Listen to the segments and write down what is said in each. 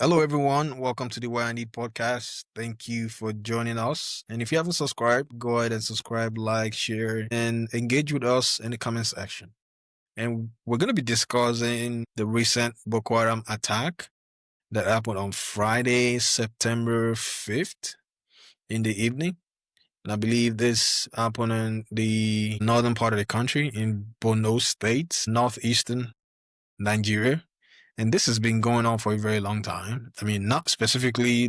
Hello, everyone. Welcome to the Why I Need podcast. Thank you for joining us. And if you haven't subscribed, go ahead and subscribe, like, share, and engage with us in the comment section. And we're going to be discussing the recent Boko Haram attack that happened on Friday, September 5th in the evening. And I believe this happened in the northern part of the country in Borno State, northeastern Nigeria. And this has been going on for a very long time. I mean, not specifically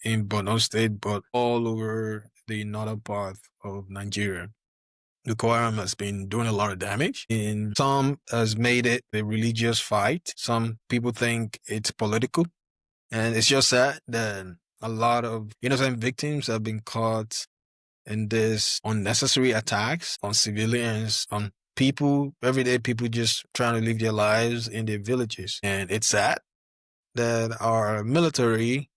in Borno State, but all over the northern part of Nigeria. The Boko Haram has been doing a lot of damage, and some has made it a religious fight. Some people think it's political, and it's just sad that a lot of innocent victims have been caught in this unnecessary attacks on civilians, on people, everyday people just trying to live their lives in their villages. And it's sad that our military,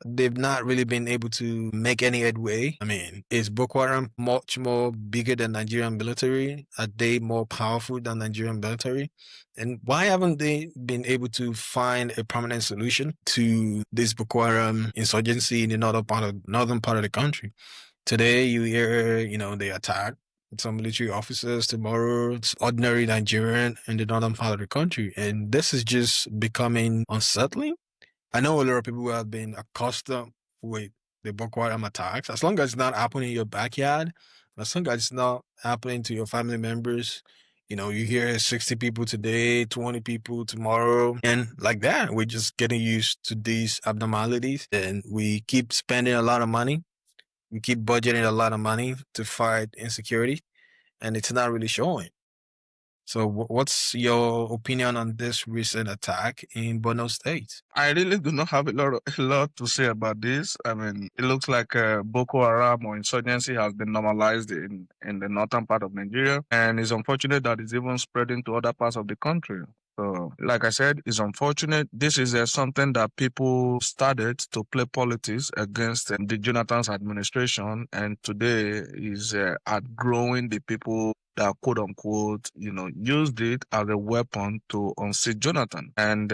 they've not really been able to make any headway. I mean, is Boko Haram much more bigger than Nigerian military? Are they more powerful than Nigerian military? And why haven't they been able to find a permanent solution to this Boko Haram insurgency in the northern part of the country? Today, you hear, they attack some military officers. Tomorrow, it's ordinary Nigerian in the northern part of the country. And this is just becoming unsettling. I know a lot of people who have been accustomed with the Boko Haram attacks. As long as it's not happening in your backyard, as long as it's not happening to your family members, you hear 60 people today, 20 people tomorrow, and like that, we're just getting used to these abnormalities, and we keep spending a lot of money. We keep budgeting a lot of money to fight insecurity, and it's not really showing. So, what's your opinion on this recent attack in Borno State? I really do not have a lot to say about this. I mean, it looks like Boko Haram or insurgency has been normalized in the northern part of Nigeria, and it's unfortunate that it's even spreading to other parts of the country. So, like I said, it's unfortunate. This is something that people started to play politics against the Jonathan's administration, and today is outgrowing the people that quote unquote, used it as a weapon to unseat Jonathan. And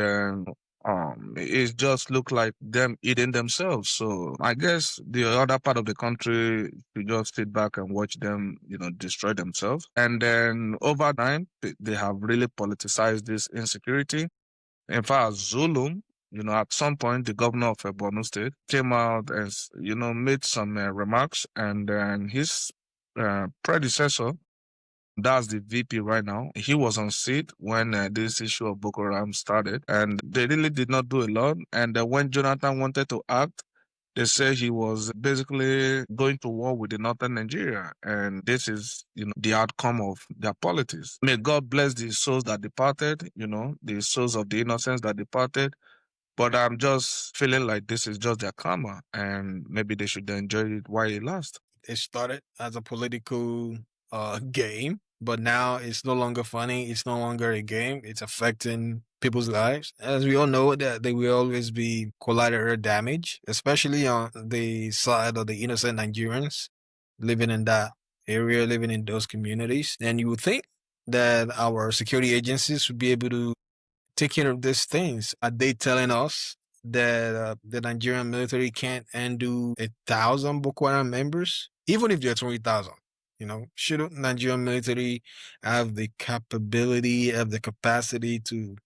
it just looked like them eating themselves. So I guess the other part of the country should just sit back and watch them, destroy themselves. And then over time, they have really politicized this insecurity. In fact, Zulum, at some point, the governor of Borno State came out and, made some remarks, and then his predecessor, that's the VP right now. He was on seat when this issue of Boko Haram started, and they really did not do a lot. And when Jonathan wanted to act, they say he was basically going to war with the northern Nigeria, and this is, the outcome of their politics. May God bless the souls that departed, the souls of the innocents that departed. But I'm just feeling like this is just their karma, and maybe they should enjoy it while it lasts. It started as a political game, but now it's no longer funny. It's no longer a game. It's affecting people's lives. As we all know, that there will always be collateral damage, especially on the side of the innocent Nigerians living in that area, living in those communities. And you would think that our security agencies would be able to take care of these things. Are they telling us that the Nigerian military can't undo 1,000 Boko Haram members, even if they're 20,000? Shouldn't Nigerian military have the capability, have the capacity to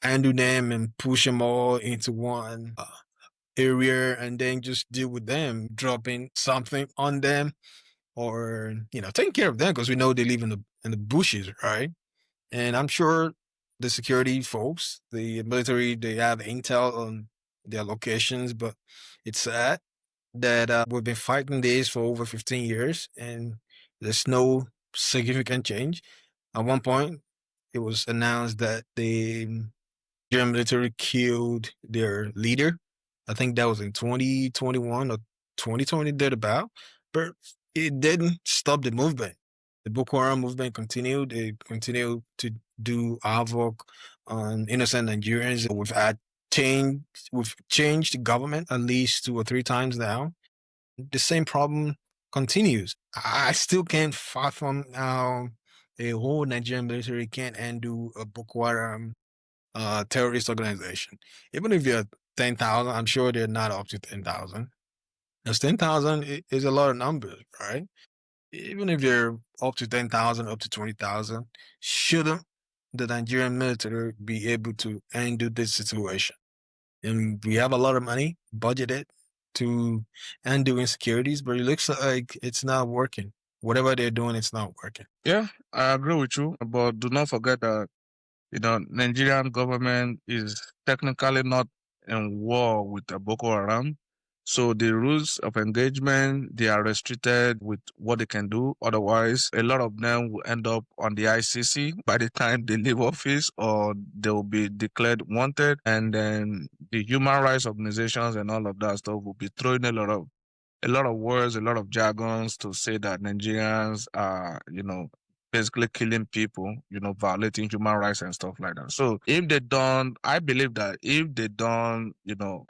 undo them and push them all into one area and then just deal with them, dropping something on them, or taking care of them, because we know they live in the bushes, right? And I'm sure the security folks, the military, they have intel on their locations, but it's sad that we've been fighting this for over 15 years and there's no significant change. At one point, it was announced that the Nigerian military killed their leader. I think that was in 2021 or 2020, thereabout. But it didn't stop the movement. The Boko Haram movement continued. They continued to do havoc on innocent Nigerians. We've changed the government at least 2 or 3 times now. The same problem continues. I still can't fathom how a whole Nigerian military can't undo a Boko Haram terrorist organization. Even if you're 10,000. I'm sure they're not up to 10,000. Because 10,000 is a lot of numbers, right? Even if they're up to 10,000, up to 20,000, shouldn't the Nigerian military be able to handle this situation? And we have a lot of money budgeted to undo insecurities, but it looks like it's not working. Whatever they're doing, it's not working. Yeah, I agree with you, but do not forget that Nigerian government is technically not in war with the Boko Haram. So the rules of engagement, they are restricted with what they can do. Otherwise, a lot of them will end up on the ICC by the time they leave office, or they will be declared wanted. And then the human rights organizations and all of that stuff will be throwing a lot of words, a lot of jargons to say that Nigerians are, basically killing people, violating human rights and stuff like that. So if they don't, I believe that if they don't,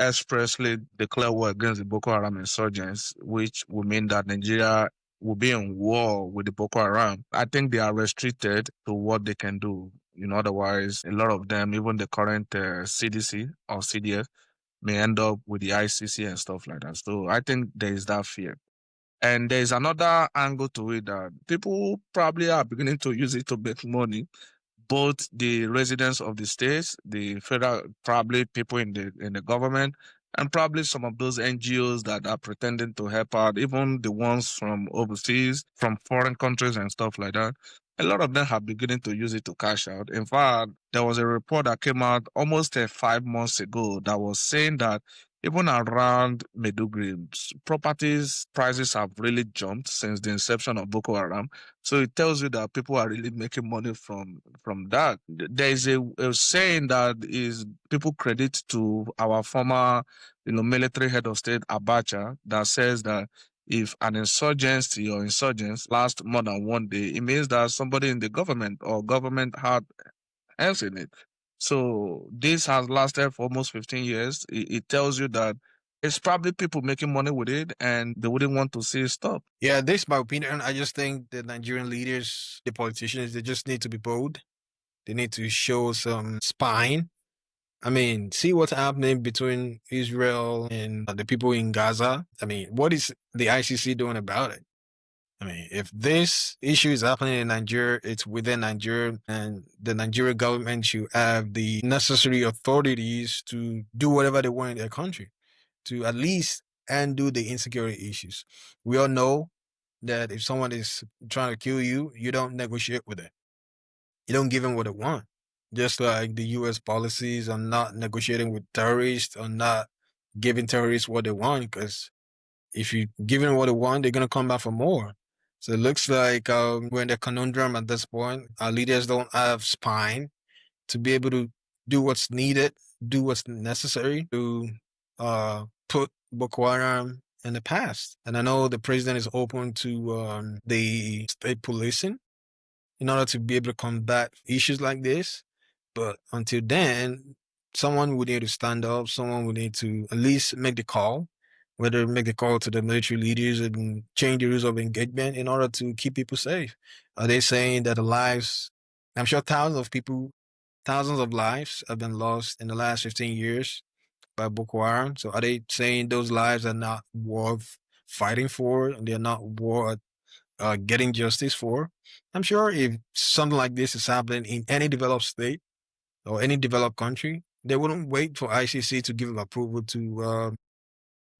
expressly declare war against the Boko Haram insurgents, which would mean that Nigeria will be in war with the Boko Haram, I think they are restricted to what they can do. Otherwise, a lot of them, even the current CDC or CDF, may end up with the ICC and stuff like that. So I think there is that fear. And there's another angle to it that people probably are beginning to use it to make money. Both the residents of the states, the federal, probably people in the government, and probably some of those NGOs that are pretending to help out, even the ones from overseas, from foreign countries and stuff like that. A lot of them have beginning to use it to cash out. In fact, there was a report that came out almost 5 months ago that was saying that even around Medugri, properties prices have really jumped since the inception of Boko Haram. So it tells you that people are really making money from that. There is a saying that is people credit to our former, military head of state Abacha, that says that if an insurgency or insurgents last more than one day, it means that somebody in the government or government had else in it. So this has lasted for almost 15 years. It tells you that it's probably people making money with it and they wouldn't want to see it stop. Yeah, this is my opinion. I just think the Nigerian leaders, the politicians, they just need to be bold. They need to show some spine. I mean, see what's happening between Israel and the people in Gaza. I mean, what is the ICC doing about it? I mean, if this issue is happening in Nigeria, it's within Nigeria, and the Nigerian government should have the necessary authorities to do whatever they want in their country to at least undo the insecurity issues. We all know that if someone is trying to kill you, you don't negotiate with it. You don't give them what they want. Just like the US policies on not negotiating with terrorists, on not giving terrorists what they want, because if you give them what they want, they're gonna come back for more. So it looks like we're in a conundrum at this point. Our leaders don't have spine to be able to do what's needed, do what's necessary to put Boko Haram in the past. And I know the president is open to the state policing in order to be able to combat issues like this. But until then, someone would need to stand up, someone would need to at least make the call, whether make the call to the military leaders and change the rules of engagement in order to keep people safe. Are they saying that the lives, I'm sure thousands of people, thousands of lives have been lost in the last 15 years by Boko Haram. So are they saying those lives are not worth fighting for? And they're not worth getting justice for? I'm sure if something like this is happening in any developed state or any developed country, they wouldn't wait for ICC to give them approval to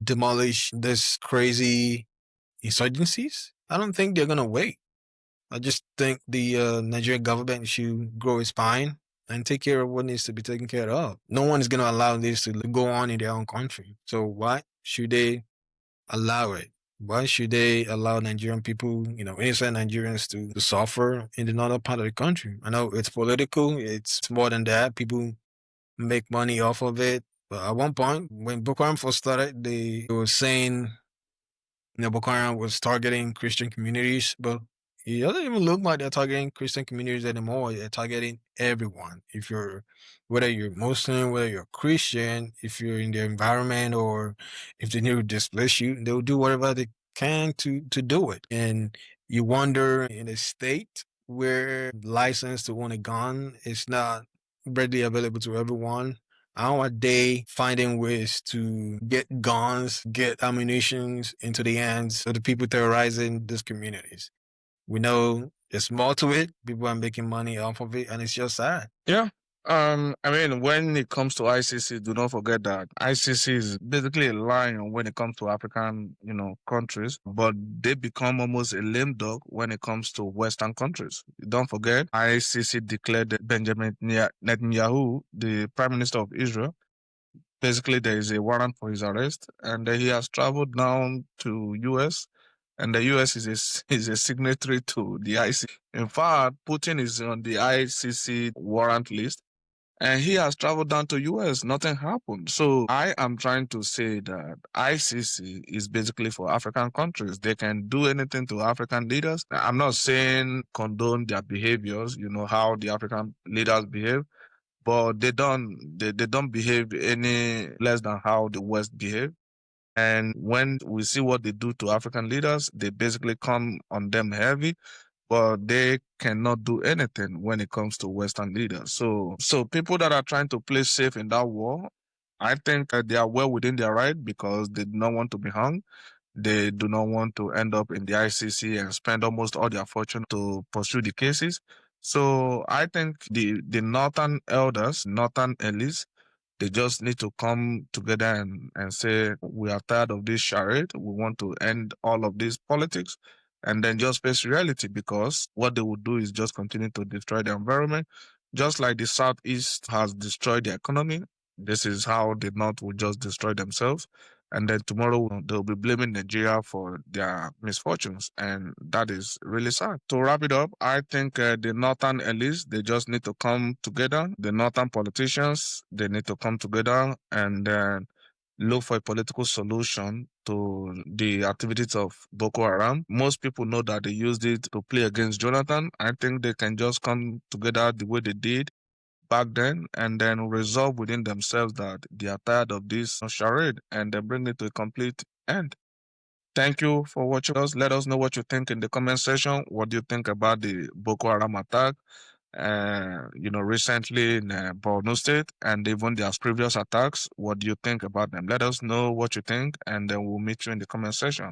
demolish this crazy insurgencies. I don't think they're gonna wait. I just think the Nigerian government should grow its spine and take care of what needs to be taken care of. No one is gonna allow this to go on in their own country. So why should they allow it? Why should they allow Nigerian people, innocent Nigerians to suffer in another part of the country? I know it's political, it's more than that. People make money off of it. But at one point, when Boko Haram first started, they were saying, Boko Haram was targeting Christian communities, but it doesn't even look like they're targeting Christian communities anymore. They're targeting everyone. Whether you're Muslim, whether you're Christian, if you're in their environment, or if they need to displace you, they'll do whatever they can to do it. And you wonder, in a state where license to own a gun is not readily available to everyone, How are they finding ways to get guns, get ammunitions into the hands of the people terrorizing these communities? We know there's more to it. People are making money off of it, and it's just sad. Yeah. I mean, when it comes to ICC, do not forget that ICC is basically a lion when it comes to African, countries, but they become almost a lame dog when it comes to Western countries. Don't forget, ICC declared that Benjamin Netanyahu, the Prime Minister of Israel, basically there is a warrant for his arrest, and he has traveled down to US, and the US is a signatory to the ICC. In fact, Putin is on the ICC warrant list, and he has traveled down to US. Nothing happened. So I am trying to say that ICC is basically for African countries. They can do anything to African leaders. I'm not saying condone their behaviors, how the African leaders behave, but they don't behave any less than how the West behave. And when we see what they do to African leaders, they basically come on them heavy, but they cannot do anything when it comes to Western leaders. So people that are trying to play safe in that war, I think they are well within their right because they do not want to be hung. They do not want to end up in the ICC and spend almost all their fortune to pursue the cases. So I think the Northern elders, Northern elites, they just need to come together and say, we are tired of this charade. We want to end all of this politics and then just face reality, because what they would do is just continue to destroy the environment. Just like the Southeast has destroyed the economy, this is how the North will just destroy themselves. And then tomorrow they'll be blaming Nigeria for their misfortunes. And that is really sad. To wrap it up, I think the Northern elites, they just need to come together. The Northern politicians, they need to come together and look for a political solution to the activities of Boko Haram. Most people know that they used it to play against Jonathan. I think they can just come together the way they did back then and then resolve within themselves that they are tired of this charade and then bring it to a complete end. Thank you for watching us. Let us know what you think in the comment section. What do you think about the Boko Haram attack? Recently in Borno State and even their previous attacks. What do you think about them? Let us know what you think, and then we'll meet you in the comment section.